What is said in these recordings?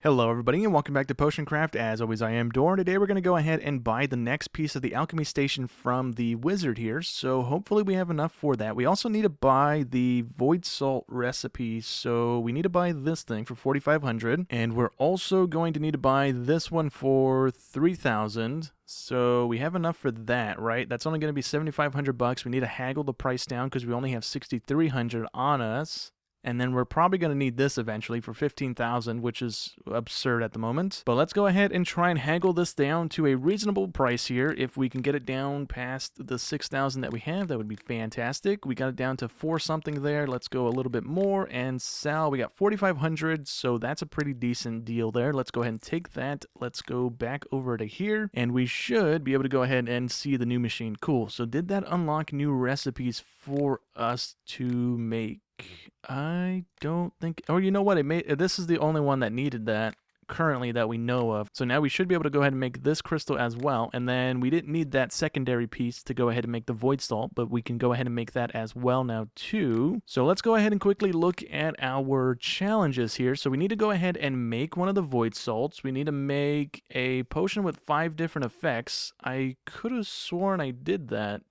Hello everybody and welcome back to Potion Craft. As always, I am Dor. Today we're going to go ahead and buy the next piece of the alchemy station from the wizard here, so hopefully we have enough for that. We also need to buy the void salt recipe, so we need to buy this thing for 4,500, and we're also going to need to buy this one for 3,000. So we have enough for that, right? That's only going to be 7,500 bucks. We need to haggle the price down because we only have 6,300 on us. And then we're probably going to need this eventually for 15,000, which is absurd at the moment. But let's go ahead and try and haggle this down to a reasonable price here. If we can get it down past the 6,000 that we have, that would be fantastic. We got it down to 4 something there. Let's go a little bit more and sell. We got 4,500, so that's a pretty decent deal there. Let's go ahead and take that. Let's go back over to here, and we should be able to go ahead and see the new machine. Cool. So did that unlock new recipes for us to make? I don't think. Oh, you know what? This is the only one that needed that currently that we know of. So now we should be able to go ahead and make this crystal as well. And then we didn't need that secondary piece to go ahead and make the void salt, but we can go ahead and make that as well now too. So let's go ahead and quickly look at our challenges here. So we need to go ahead and make one of the void salts. We need to make a potion with 5 different effects. I could have sworn I did that.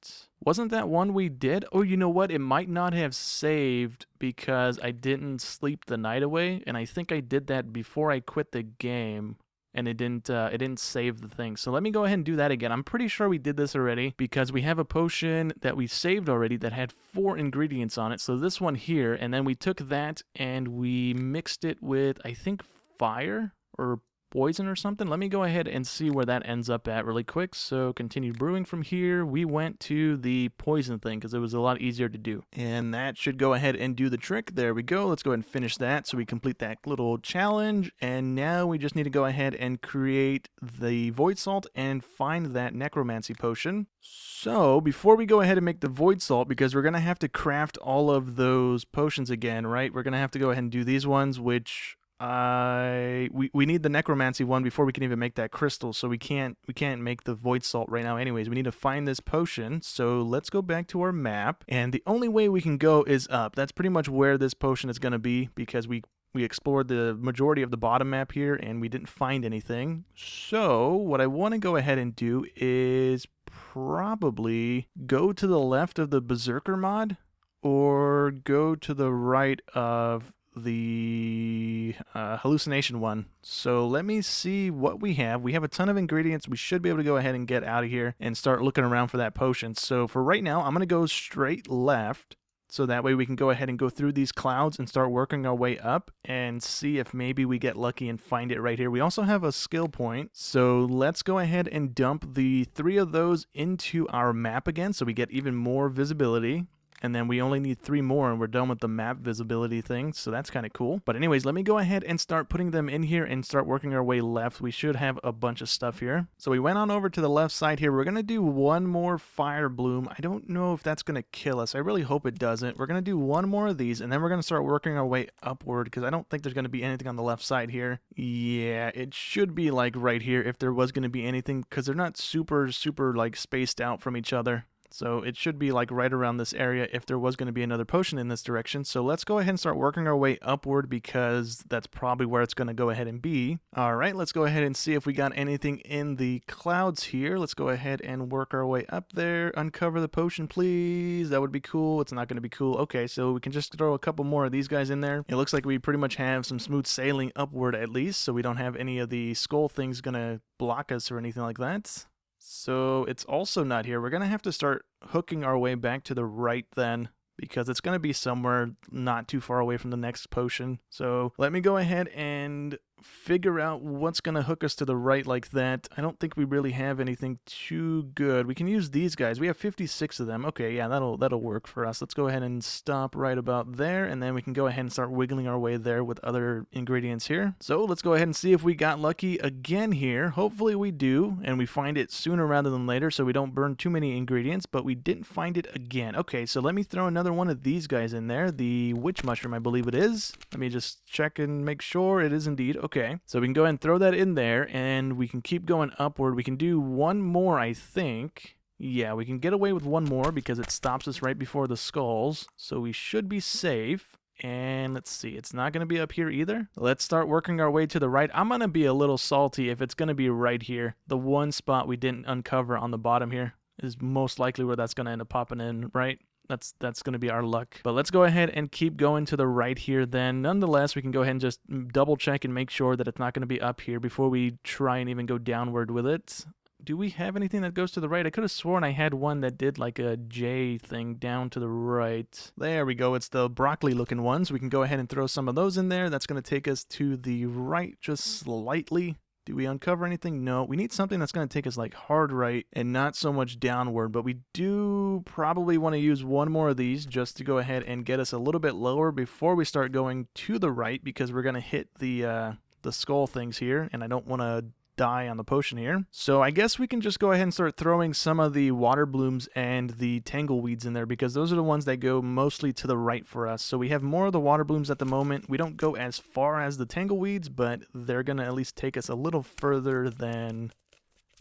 Wasn't that one we did? Oh, you know what? It might not have saved because I didn't sleep the night away, and I think I did that before I quit the game, and it didn't save the thing. So let me go ahead and do that again. I'm pretty sure we did this already because we have a potion that we saved already that had 4 ingredients on it. So this one here, and then we took that and we mixed it with, I think, fire or poison or something. Let me go ahead and see where that ends up at really quick. So continue brewing from here. We went to the poison thing because it was a lot easier to do, and that should go ahead and do the trick. There we go. Let's go ahead and finish that so we complete that little challenge. And now we just need to go ahead and create the void salt and find that necromancy potion. So before we go ahead and make the void salt, because we're gonna have to craft all of those potions again, right? We're gonna have to go ahead and do these ones, which we need the necromancy one before we can even make that crystal, so we can't make the void salt right now anyways. We need to find this potion, so let's go back to our map, and the only way we can go is up. That's pretty much where this potion is going to be because we explored the majority of the bottom map here and we didn't find anything. So what I want to go ahead and do is probably go to the left of the berserker mod or go to the right of the hallucination one. So let me see what we have. We have a ton of ingredients. We should be able to go ahead and get out of here and start looking around for that potion. So for right now, I'm going to go straight left. So that way we can go ahead and go through these clouds and start working our way up and see if maybe we get lucky and find it right here. We also have a skill point. So let's go ahead and dump the 3 of those into our map again so we get even more visibility. And then we only need 3 more and we're done with the map visibility thing, so that's kind of cool. But anyways, let me go ahead and start putting them in here and start working our way left. We should have a bunch of stuff here. So we went on over to the left side here. We're going to do one more fire bloom. I don't know if that's going to kill us. I really hope it doesn't. We're going to do one more of these and then we're going to start working our way upward because I don't think there's going to be anything on the left side here. Yeah, it should be like right here if there was going to be anything because they're not super like spaced out from each other. So it should be like right around this area if there was going to be another potion in this direction. So let's go ahead and start working our way upward because that's probably where it's going to go ahead and be. All right, let's go ahead and see if we got anything in the clouds here. Let's go ahead and work our way up there. Uncover the potion, please. That would be cool. It's not going to be cool. Okay, so we can just throw a couple more of these guys in there. It looks like we pretty much have some smooth sailing upward at least, so we don't have any of the skull things going to block us or anything like that. So it's also not here. We're going to have to start hooking our way back to the right then because it's going to be somewhere not too far away from the next potion. So let me go ahead and figure out what's going to hook us to the right like that. I don't think we really have anything too good. We can use these guys. We have 56 of them. Okay, yeah, that'll work for us. Let's go ahead and stop right about there, and then we can go ahead and start wiggling our way there with other ingredients here. So let's go ahead and see if we got lucky again here. Hopefully we do, and we find it sooner rather than later so we don't burn too many ingredients, but we didn't find it again. Okay, so let me throw another one of these guys in there. The witch mushroom, I believe it is. Let me just check and make sure it is indeed. Okay, so we can go ahead and throw that in there, and we can keep going upward. We can do one more, I think. Yeah, we can get away with one more because it stops us right before the skulls, so we should be safe. And let's see, it's not going to be up here either. Let's start working our way to the right. I'm going to be a little salty if it's going to be right here. The one spot we didn't uncover on the bottom here is most likely where that's going to end up popping in, right? That's going to be our luck. But let's go ahead and keep going to the right here then. Nonetheless, we can go ahead and just double check and make sure that it's not going to be up here before we try and even go downward with it. Do we have anything that goes to the right? I could have sworn I had one that did like a J thing down to the right. There we go. It's the broccoli looking ones. We can go ahead and throw some of those in there. That's going to take us to the right just slightly. Do we uncover anything? No. We need something that's going to take us like hard right and not so much downward, but we do probably want to use one more of these just to go ahead and get us a little bit lower before we start going to the right, because we're going to hit the skull things here, and I don't want to die on the potion here. So I guess we can just go ahead and start throwing some of the water blooms and the tangleweeds in there, because those are the ones that go mostly to the right for us. So we have more of the water blooms at the moment. We don't go as far as the tangleweeds, but they're gonna at least take us a little further than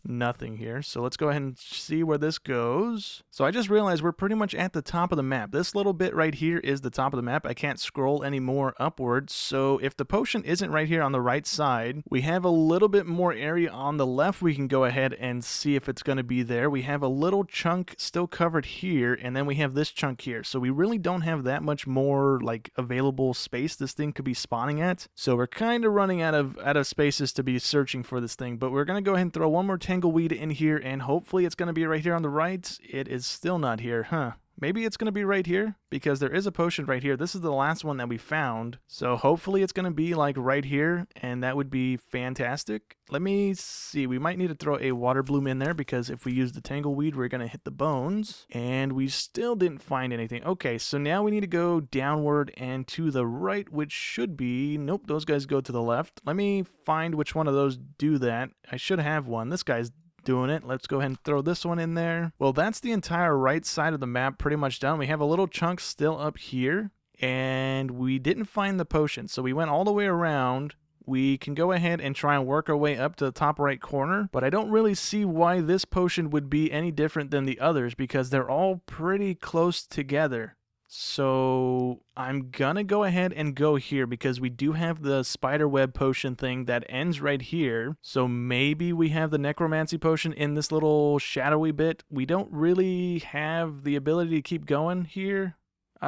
nothing here. So let's go ahead and see where this goes. So I just realized we're pretty much at the top of the map. This little bit right here is the top of the map. I can't scroll any more upwards. So if the potion isn't right here on the right side, we have a little bit more area on the left. We can go ahead and see if it's going to be there. We have a little chunk still covered here, and then we have this chunk here. So we really don't have that much more like available space this thing could be spawning at. So we're kind of running out of spaces to be searching for this thing. But we're going to go ahead and throw one more tangleweed in here, and hopefully it's going to be right here on the right. It is still not here, huh? Maybe it's going to be right here, because there is a potion right here. This is the last one that we found. So hopefully it's going to be like right here, and that would be fantastic. Let me see. We might need to throw a water bloom in there, because if we use the tangleweed, we're going to hit the bones. And we still didn't find anything. Okay, so now we need to go downward and to the right, which should be... Nope, those guys go to the left. Let me find which one of those do that. I should have one. This guy's doing it. Let's go ahead and throw this one in there. Well, that's the entire right side of the map pretty much done. We have a little chunk still up here, and we didn't find the potion, so we went all the way around. We can go ahead and try and work our way up to the top right corner, but I don't really see why this potion would be any different than the others, because they're all pretty close together. So I'm gonna go ahead and go here, because we do have the spiderweb potion thing that ends right here. So maybe we have the necromancy potion in this little shadowy bit. We don't really have the ability to keep going here.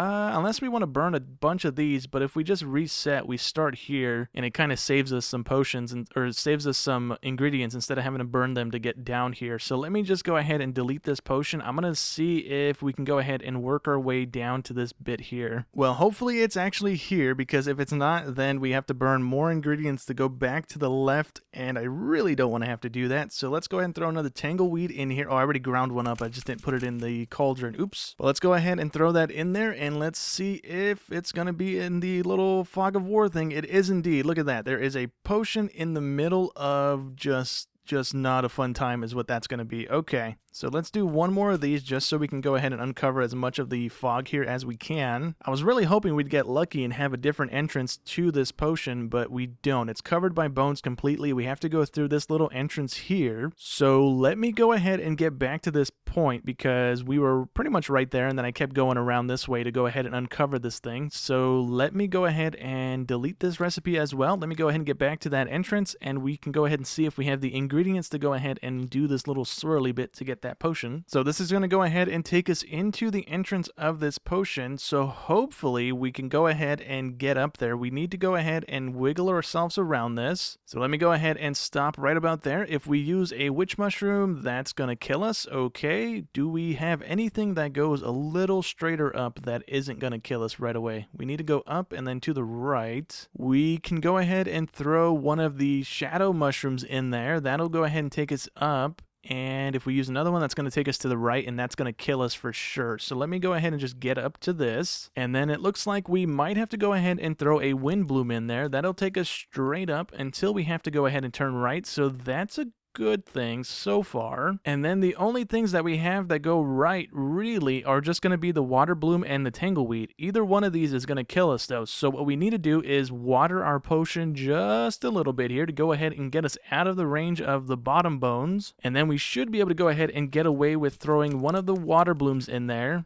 Unless we want to burn a bunch of these, but if we just reset, we start here, and it kind of saves us some potions, or saves us some ingredients instead of having to burn them to get down here. So let me just go ahead and delete this potion. I'm going to see if we can go ahead and work our way down to this bit here. Well, hopefully it's actually here, because if it's not, then we have to burn more ingredients to go back to the left, and I really don't want to have to do that. So let's go ahead and throw another tangleweed in here. Oh, I already ground one up. I just didn't put it in the cauldron. Oops. Well, let's go ahead and throw that in there, and let's see if it's going to be in the little fog of war thing. It is indeed. Look at that. There is a potion in the middle of just not a fun time is what that's going to be. Okay, so let's do one more of these just so we can go ahead and uncover as much of the fog here as we can. I was really hoping we'd get lucky and have a different entrance to this potion, but we don't. It's covered by bones completely. We have to go through this little entrance here. So let me go ahead and get back to this point, because we were pretty much right there, and then I kept going around this way to go ahead and uncover this thing. So let me go ahead and delete this recipe as well. Let me go ahead and get back to that entrance, and we can go ahead and see if we have the ingredients to go ahead and do this little swirly bit to get that potion. So this is going to go ahead and take us into the entrance of this potion. So hopefully we can go ahead and get up there. We need to go ahead and wiggle ourselves around this. So let me go ahead and stop right about there. If we use a witch mushroom, that's going to kill us. Okay. Do we have anything that goes a little straighter up that isn't going to kill us right away? We need to go up and then to the right. We can go ahead and throw one of the shadow mushrooms in there. That'll go ahead and take us up. And if we use another one, that's going to take us to the right, and that's going to kill us for sure. So let me go ahead and just get up to this. And then it looks like we might have to go ahead and throw a wind bloom in there. That'll take us straight up until we have to go ahead and turn right. So that's a good thing so far. And then the only things that we have that go right really are just going to be the water bloom and the tangleweed. Either one of these is going to kill us though. So what we need to do is water our potion just a little bit here to go ahead and get us out of the range of the bottom bones. And then we should be able to go ahead and get away with throwing one of the water blooms in there.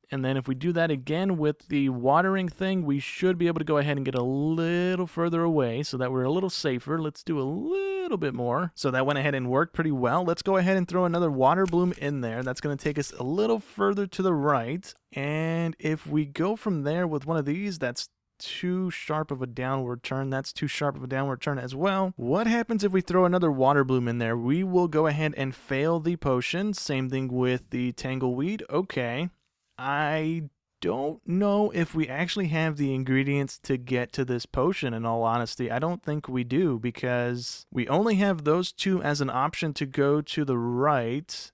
And then if we do that again with the watering thing, we should be able to go ahead and get a little further away so that we're a little safer. Let's do a little bit more. So that went ahead and worked pretty well. Let's go ahead and throw another water bloom in there. That's going to take us a little further to the right. And if we go from there with one of these, that's too sharp of a downward turn. That's too sharp of a downward turn as well. What happens if we throw another water bloom in there? We will go ahead and fail the potion. Same thing with the tangleweed. Okay. I don't know if we actually have the ingredients to get to this potion, in all honesty. I don't think we do, because we only have those two as an option to go to the right,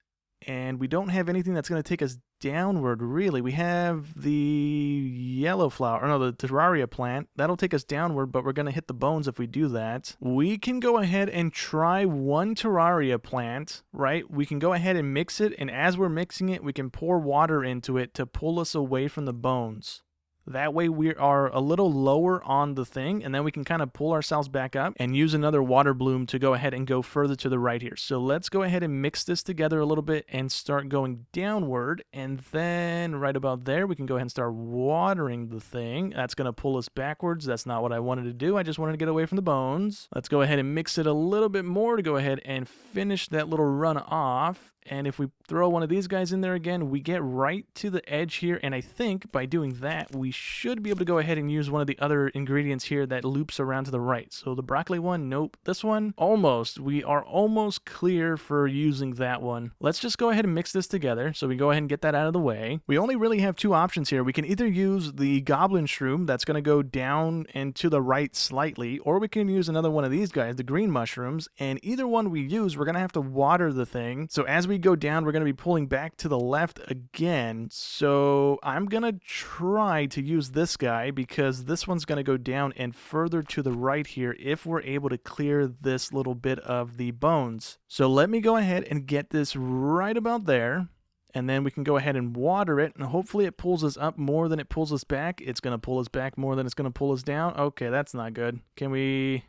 and we don't have anything that's going to take us downward, really. We have the yellow flower, or no, the terraria plant. That'll take us downward, but we're going to hit the bones if we do that. We can go ahead and try one terraria plant, right? We can go ahead and mix it, and as we're mixing it, we can pour water into it to pull us away from the bones. That way we are a little lower on the thing, and then we can kind of pull ourselves back up and use another water bloom to go ahead and go further to the right here. So let's go ahead and mix this together a little bit and start going downward, and then right about there we can go ahead and start watering the thing. That's going to pull us backwards. That's not what I wanted to do. I just wanted to get away from the bones. Let's go ahead and mix it a little bit more to go ahead and finish that little run off. And if we throw one of these guys in there again, we get right to the edge here. And I think by doing that, we should be able to go ahead and use one of the other ingredients here that loops around to the right. So the broccoli one, nope. This one, almost. We are almost clear for using that one. Let's just go ahead and mix this together. So we go ahead and get that out of the way. We only really have two options here. We can either use the goblin shroom that's going to go down and to the right slightly, or we can use another one of these guys, the green mushrooms. And either one we use, we're going to have to water the thing. So as we go down, we're going to be pulling back to the left again. So I'm going to try to use this guy, because this one's going to go down and further to the right here if we're able to clear this little bit of the bones. So let me go ahead and get this right about there. And then we can go ahead and water it, and hopefully it pulls us up more than it pulls us back. It's going to pull us back more than it's going to pull us down. Okay, that's not good. Can we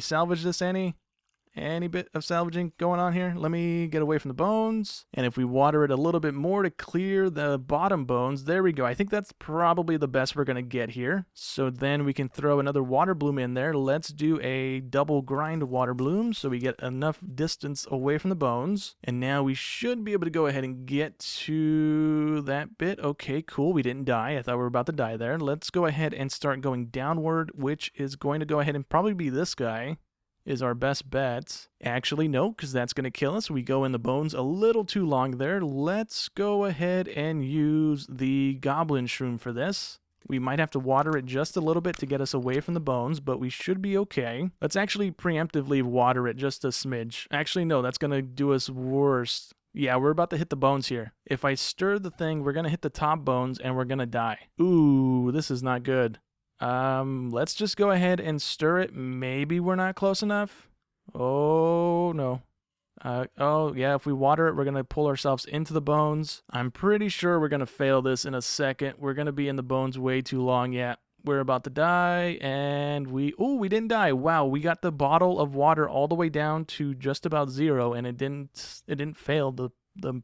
salvage this any bit of salvaging going on here? Let me get away from the bones. And if we water it a little bit more to clear the bottom bones, there we go. I think that's probably the best we're going to get here. So then we can throw another water bloom in there. Let's do a double grind water bloom so we get enough distance away from the bones. And now we should be able to go ahead and get to that bit. Okay, cool. We didn't die. I thought we were about to die there. Let's go ahead and start going downward, which is going to go ahead and probably be this guy. Is our best bet. Actually, no, because that's going to kill us. We go in the bones a little too long there. Let's go ahead and use the goblin shroom for this. We might have to water it just a little bit to get us away from the bones, but we should be okay. Let's actually preemptively water it just a smidge. Actually, no, that's going to do us worse. Yeah, we're about to hit the bones here. If I stir the thing, we're going to hit the top bones and we're going to die. Ooh, this is not good. Let's just go ahead and stir it. Maybe we're not close enough. Oh, no. Oh, yeah, if we water it, we're going to pull ourselves into the bones. I'm pretty sure we're going to fail this in a second. We're going to be in the bones way too long. Yeah, we're about to die, and we didn't die. Wow, we got the bottle of water all the way down to just about 0, and it didn't fail the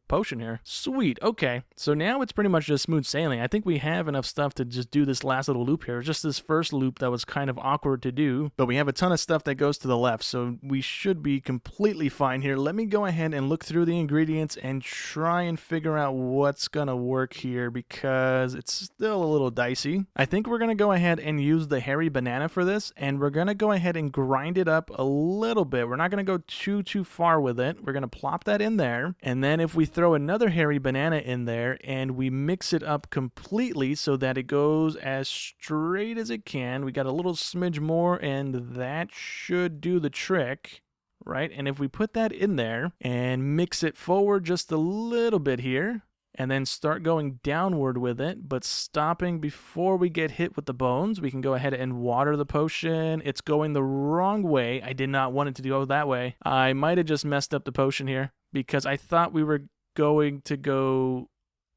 potion here. Sweet. Okay. So now it's pretty much just smooth sailing. I think we have enough stuff to just do this last little loop here. Just this first loop that was kind of awkward to do, but we have a ton of stuff that goes to the left, so we should be completely fine here. Let me go ahead and look through the ingredients and try and figure out what's gonna work here, because it's still a little dicey. I think we're gonna go ahead and use the hairy banana for this, and we're gonna go ahead and grind it up a little bit. We're not gonna go too far with it. We're gonna plop that in there, and then if we throw another hairy banana in there and we mix it up completely so that it goes as straight as it can, we got a little smidge more, and that should do the trick, right? And if we put that in there and mix it forward just a little bit here, and then start going downward with it, but stopping before we get hit with the bones, we can go ahead and water the potion. It's going the wrong way. I did not want it to go that way. I might have just messed up the potion here, because I thought we were going to go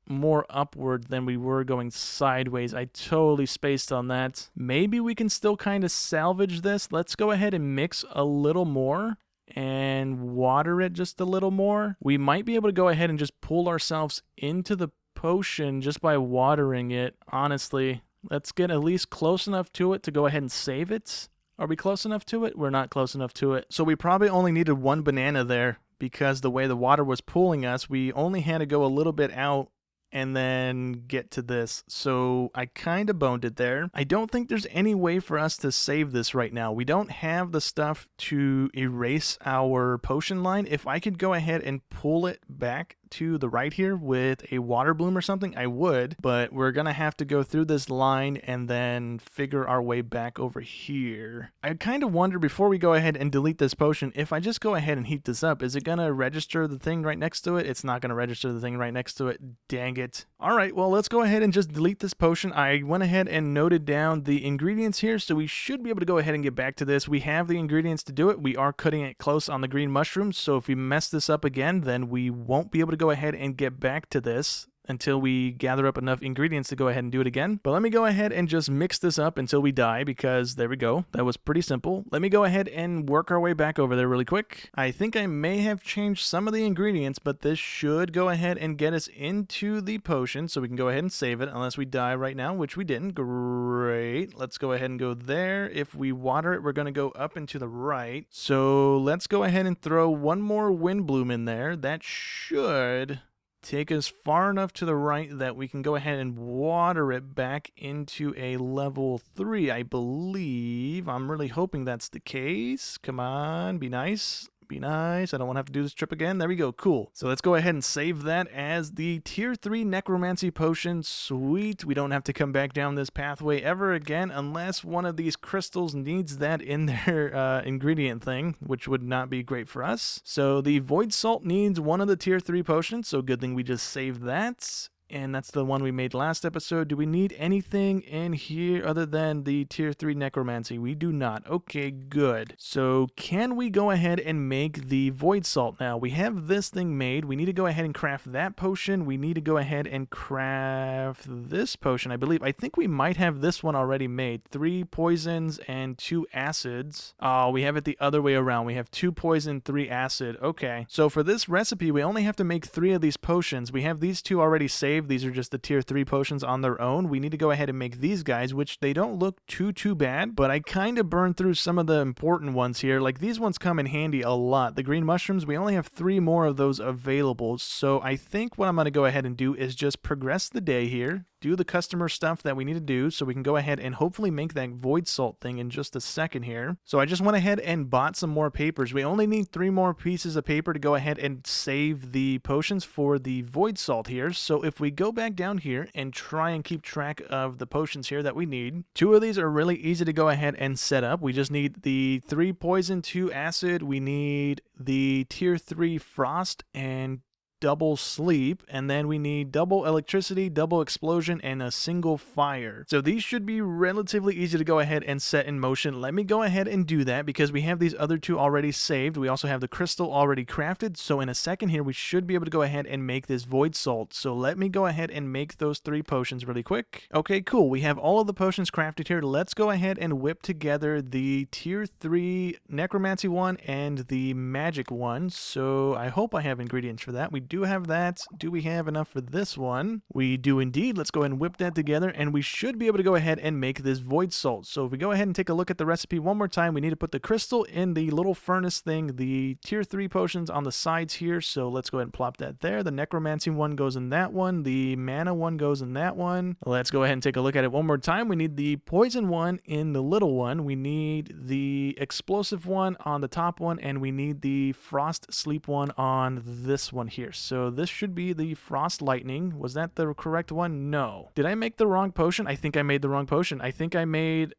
more upward than we were going sideways. I totally spaced on that. Maybe we can still kind of salvage this. Let's go ahead and mix a little more and water it just a little more. We might be able to go ahead and just pull ourselves into the potion just by watering it, honestly. Let's get at least close enough to it to go ahead and save it. Are we close enough to it? We're not close enough to it. So we probably only needed one banana there because the way the water was pulling us, we only had to go a little bit out and then get to this. So I kind of boned it there. I don't think there's any way for us to save this right now. We don't have the stuff to erase our potion line. If I could go ahead and pull it back to the right here with a water bloom or something, I would, but we're gonna have to go through this line and then figure our way back over here. I kind of wonder, before we go ahead and delete this potion, if I just go ahead and heat this up, is it gonna register the thing right next to it? It's not gonna register the thing right next to it. Dang it. All right, well, let's go ahead and just delete this potion. I went ahead and noted down the ingredients here, so we should be able to go ahead and get back to this. We have the ingredients to do it. We are cutting it close on the green mushrooms, so if we mess this up again, then we won't be able to go ahead and get back to this until we gather up enough ingredients to go ahead and do it again. But let me go ahead and just mix this up until we die, because there we go. That was pretty simple. Let me go ahead and work our way back over there really quick. I think I may have changed some of the ingredients, but this should go ahead and get us into the potion, so we can go ahead and save it unless we die right now, which we didn't. Great. Let's go ahead and go there. If we water it, we're going to go up and to the right. So let's go ahead and throw one more wind bloom in there. That should take us far enough to the right that we can go ahead and water it back into a level 3, I believe. I'm really hoping that's the case. Come on, be nice. Be nice. I don't want to have to do this trip again. There we go. Cool. So let's go ahead and save that as the tier 3 necromancy potion. Sweet. We don't have to come back down this pathway ever again unless one of these crystals needs that in their ingredient thing, which would not be great for us. So the void salt needs one of the tier 3 potions, so good thing we just saved that. And that's the one we made last episode. Do we need anything in here other than the tier 3 necromancy? We do not. Okay, good. So can we go ahead and make the void salt now? We have this thing made. We need to go ahead and craft that potion. We need to go ahead and craft this potion, I believe. I think we might have this one already made. 3 poisons and 2 acids. Oh, we have it the other way around. We have 2 poison, 3 acid. Okay. So for this recipe, we only have to make 3 of these potions. We have these 2 already saved. These are just the tier 3 potions on their own. We need to go ahead and make these guys, which they don't look too bad, but I kind of burned through some of the important ones here. Like, these ones come in handy a lot. The green mushrooms, we only have 3 more of those available. So I think what I'm going to go ahead and do is just progress the day here, do the customer stuff that we need to do so we can go ahead and hopefully make that void salt thing in just a second here. So I just went ahead and bought some more papers. We only need 3 more pieces of paper to go ahead and save the potions for the void salt here. So if we go back down here and try and keep track of the potions here that we need, 2 of these are really easy to go ahead and set up. We just need the 3 poison, 2 acid. We need the tier 3 frost and double sleep, and then we need double electricity, double explosion, and a single fire. So these should be relatively easy to go ahead and set in motion. Let me go ahead and do that because we have these other 2 already saved. We also have the crystal already crafted, so in a second here we should be able to go ahead and make this void salt. So let me go ahead and make those 3 potions really quick. Okay, cool. We have all of the potions crafted here. Let's go ahead and whip together the tier 3 necromancy one and the magic one. So I hope I have ingredients for that. We do have that. Do we have enough for this one? We do indeed. Let's go ahead and whip that together, and we should be able to go ahead and make this void salt. So if we go ahead and take a look at the recipe one more time, we need to put the crystal in the little furnace thing, the tier 3 potions on the sides here. So let's go ahead and plop that there. The necromancy one goes in that one. The mana one goes in that one. Let's go ahead and take a look at it one more time. We need the poison one in the little one. We need the explosive one on the top one, and we need the frost sleep one on this one here. So this should be the frost lightning. Was that the correct one? No. Did I make the wrong potion? I think I made the wrong potion. I think I made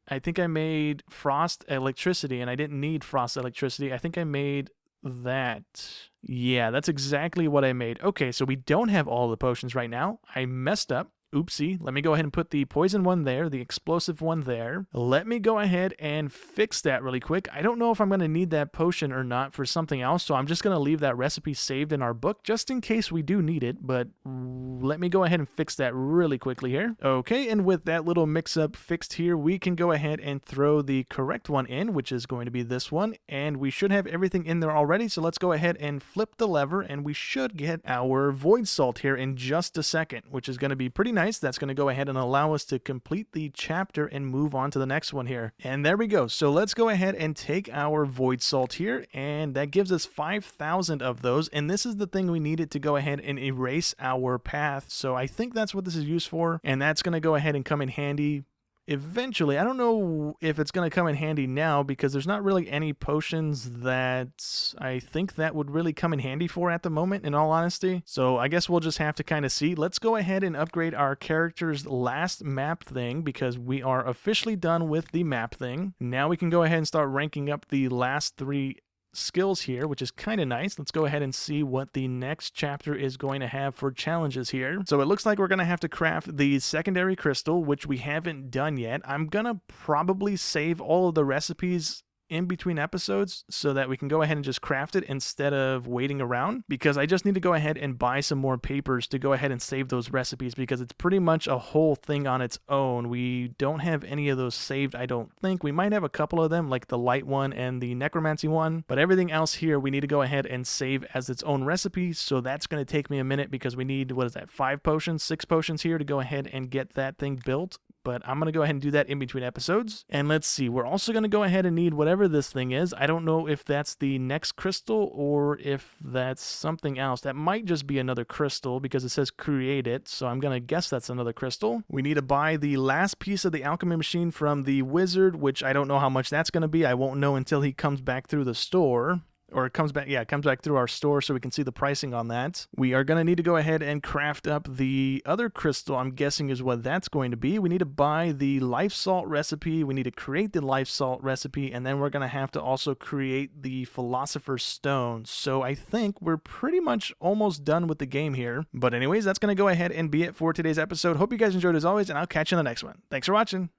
frost electricity, and I didn't need frost electricity. I think I made that. Yeah, that's exactly what I made. Okay, so we don't have all the potions right now. I messed up. Oopsie. Let me go ahead and put the poison one there, the explosive one there. Let me go ahead and fix that really quick. I don't know if I'm going to need that potion or not for something else, so I'm just going to leave that recipe saved in our book just in case we do need it, but let me go ahead and fix that really quickly here. Okay, and with that little mix-up fixed here, we can go ahead and throw the correct one in, which is going to be this one, and we should have everything in there already, so let's go ahead and flip the lever, and we should get our void salt here in just a second, which is going to be pretty nice. That's going to go ahead and allow us to complete the chapter and move on to the next one here. And there we go. So let's go ahead and take our void salt here, and that gives us 5,000 of those, and this is the thing we needed to go ahead and erase our path. So I think that's what this is used for, and that's going to go ahead and come in handy eventually. I don't know if it's going to come in handy now because there's not really any potions that I think that would really come in handy for at the moment, in all honesty. So I guess we'll just have to kind of see. Let's go ahead and upgrade our character's last map thing because we are officially done with the map thing. Now we can go ahead and start ranking up the last 3 skills here, which is kind of nice. Let's go ahead and see what the next chapter is going to have for challenges here. So it looks like we're going to have to craft the secondary crystal, which we haven't done yet. I'm going to probably save all of the recipes in between episodes so that we can go ahead and just craft it instead of waiting around, because I just need to go ahead and buy some more papers to go ahead and save those recipes because it's pretty much a whole thing on its own. We don't have any of those saved, I don't think. We might have a couple of them, like the light one and the necromancy one, but everything else here we need to go ahead and save as its own recipe. So that's going to take me a minute because we need, what is that, 5 potions, 6 potions here to go ahead and get that thing built. But I'm going to go ahead and do that in between episodes. And let's see, we're also going to go ahead and need whatever this thing is. I don't know if that's the next crystal or if that's something else. That might just be another crystal because it says create it. So I'm going to guess that's another crystal. We need to buy the last piece of the alchemy machine from the wizard, which I don't know how much that's going to be. I won't know until he comes back through the store. Or it comes back through our store so we can see the pricing on that. We are going to need to go ahead and craft up the other crystal, I'm guessing is what that's going to be. We need to buy the life salt recipe, we need to create the life salt recipe, and then we're going to have to also create the philosopher's stone. So I think we're pretty much almost done with the game here. But anyways, that's going to go ahead and be it for today's episode. Hope you guys enjoyed as always, and I'll catch you in the next one. Thanks for watching.